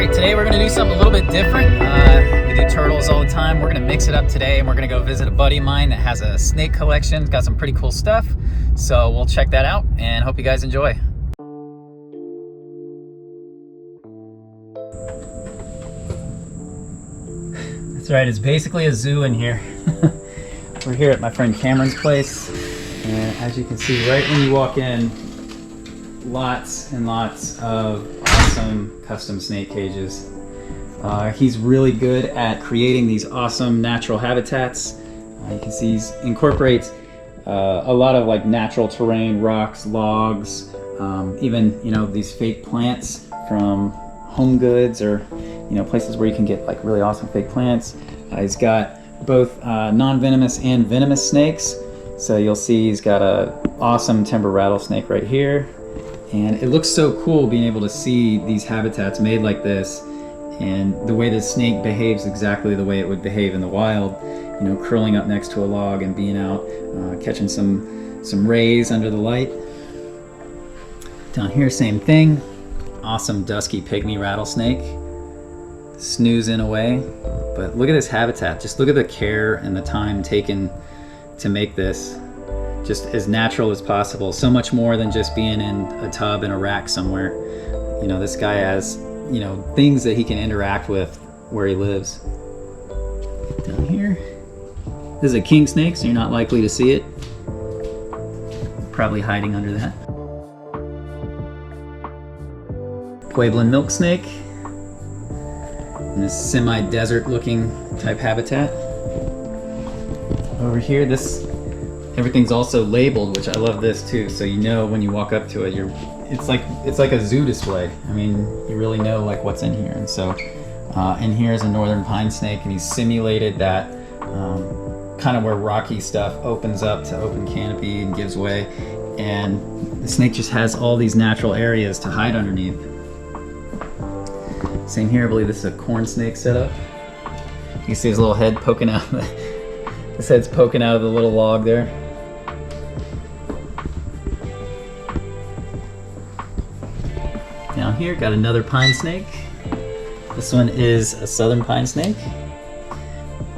Alright, today we're going to do something a little bit different. We do turtles all the time. We're going to mix it up today, and we're going to go visit a buddy of mine that has a snake collection. It's got some pretty cool stuff. So we'll check that out and hope you guys enjoy. That's right, it's basically a zoo in here. We're here at my friend Cameron's place, and as you can see right when you walk in, lots and lots of awesome custom snake cages. He's really good at creating these awesome natural habitats. You can see he incorporates a lot of like natural terrain, rocks, logs, even these fake plants from Home Goods or places where you can get like really awesome fake plants. He's got both non-venomous and venomous snakes. So you'll see he's got a awesome timber rattlesnake right here. And it looks so cool being able to see these habitats made like this and the way the snake behaves exactly the way it would behave in the wild, curling up next to a log and being out, catching some rays under the light. Down here, same thing. Awesome dusky pygmy rattlesnake, snoozing away. But look at this habitat. Just look at the care and the time taken to make this just as natural as possible. So much more than just being in a tub in a rack somewhere. This guy has, things that he can interact with where he lives. Down here, this is a king snake, so you're not likely to see it. Probably hiding under that. Pueblan milk snake in this semi-desert looking type habitat. Over here, everything's also labeled, which I love this too. So when you walk up to it, it's like a zoo display. I mean, you really know like what's in here. And so, in here is a northern pine snake, and he's simulated that kind of where rocky stuff opens up to open canopy and gives way, and the snake just has all these natural areas to hide underneath. Same here, I believe this is a corn snake setup. You can see his little head poking out. His head's poking out of the little log there. Down here, got another pine snake. This one is a southern pine snake.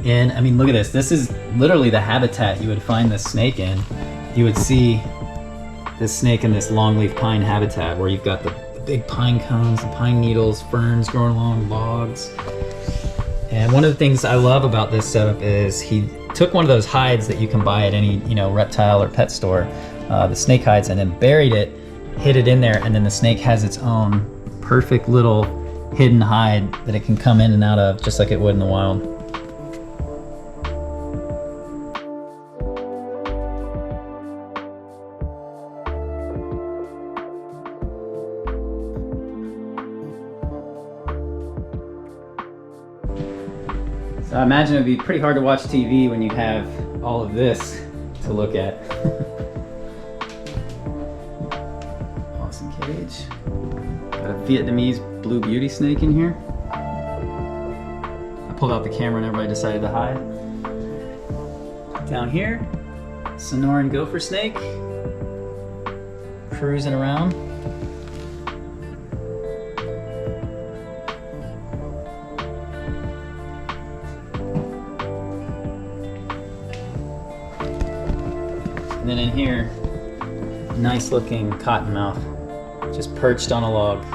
And I mean, look at this. This is literally the habitat you would find this snake in. You would see this snake in this longleaf pine habitat where you've got the big pine cones, the pine needles, ferns growing along logs. And one of the things I love about this setup is he took one of those hides that you can buy at any reptile or pet store, the snake hides, and then buried it, hid it in there, and then the snake has its own perfect little hidden hide that it can come in and out of just like it would in the wild. So I imagine it would be pretty hard to watch TV when you have all of this to look at. Awesome cage. Got a Vietnamese blue beauty snake in here. I pulled out the camera and everybody decided to hide. Down here, Sonoran gopher snake, cruising around. And then in here, nice looking cottonmouth, just perched on a log.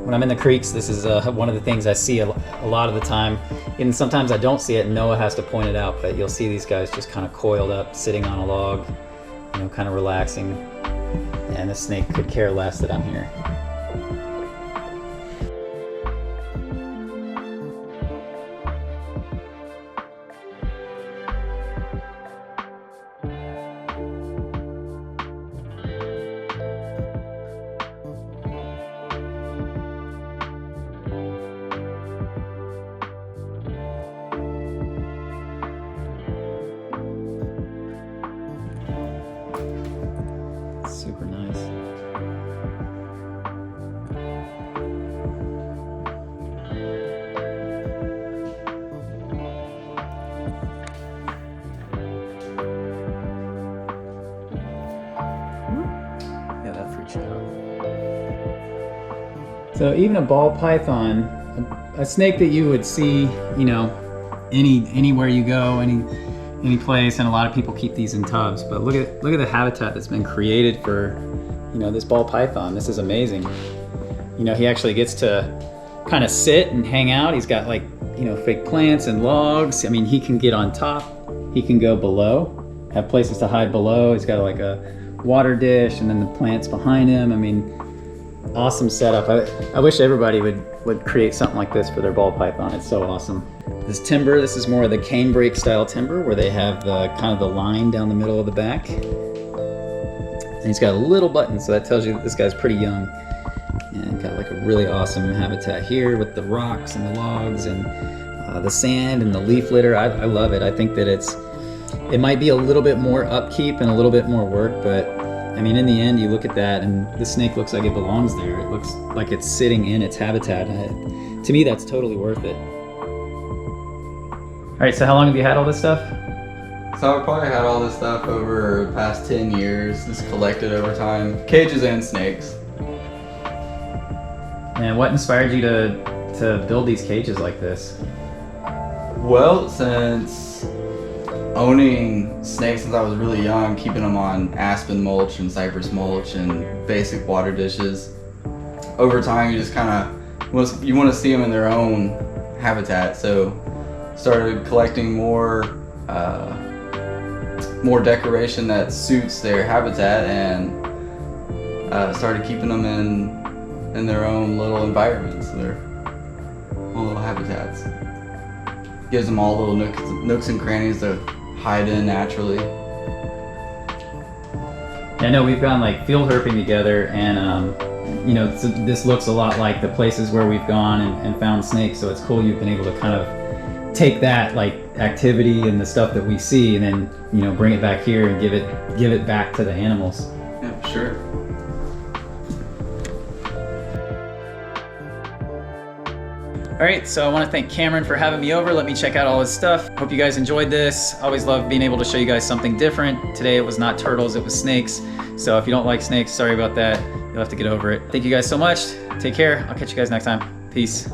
When I'm in the creeks, this is one of the things I see a lot of the time. And sometimes I don't see it and Noah has to point it out, but you'll see these guys just kind of coiled up, sitting on a log, kind of relaxing. And the snake could care less that I'm here. Super nice. Yeah, that freaks you out. So even a ball python a snake that you would see, you know, anywhere you go, any place, and a lot of people keep these in tubs. But look at the habitat that's been created for, you know, this ball python. This is amazing. You know, he actually gets to kind of sit and hang out. He's got like, you know, fake plants and logs. I mean, he can get on top, he can go below, have places to hide below. He's got like a water dish and then the plants behind him. I mean, awesome setup. I wish everybody would create something like this for their ball python. It's so awesome. This timber, this is more of the canebrake style timber where they have the kind of the line down the middle of the back. And he's got a little button, so that tells you that this guy's pretty young. And got like a really awesome habitat here with the rocks and the logs and the sand and the leaf litter. I love it. I think that it might be a little bit more upkeep and a little bit more work, but I mean, in the end, you look at that and the snake looks like it belongs there. It looks like it's sitting in its habitat. To me, that's totally worth it. All right, so how long have you had all this stuff? So I've probably had all this stuff over the past 10 years, just collected over time. Cages and snakes. And what inspired you to build these cages like this? Well, since owning snakes since I was really young, keeping them on aspen mulch and cypress mulch and basic water dishes, over time you just kind of want to see them in their own habitat. So started collecting more decoration that suits their habitat, and started keeping them in their own little environments, their own little habitats. Gives them all little nooks and crannies to hide in naturally. I know we've gone like field herping together, and you know, this looks a lot like the places where we've gone and found snakes. So it's cool you've been able to kind of take that like activity and the stuff that we see, and then, you know, bring it back here and give it back to the animals. Yeah, for sure. All right, so I want to thank Cameron for having me over. Let me check out all his stuff. Hope you guys enjoyed this. Always love being able to show you guys something different. Today it was not turtles, it was snakes. So if you don't like snakes, sorry about that. You'll have to get over it. Thank you guys so much. Take care. I'll catch you guys next time. Peace.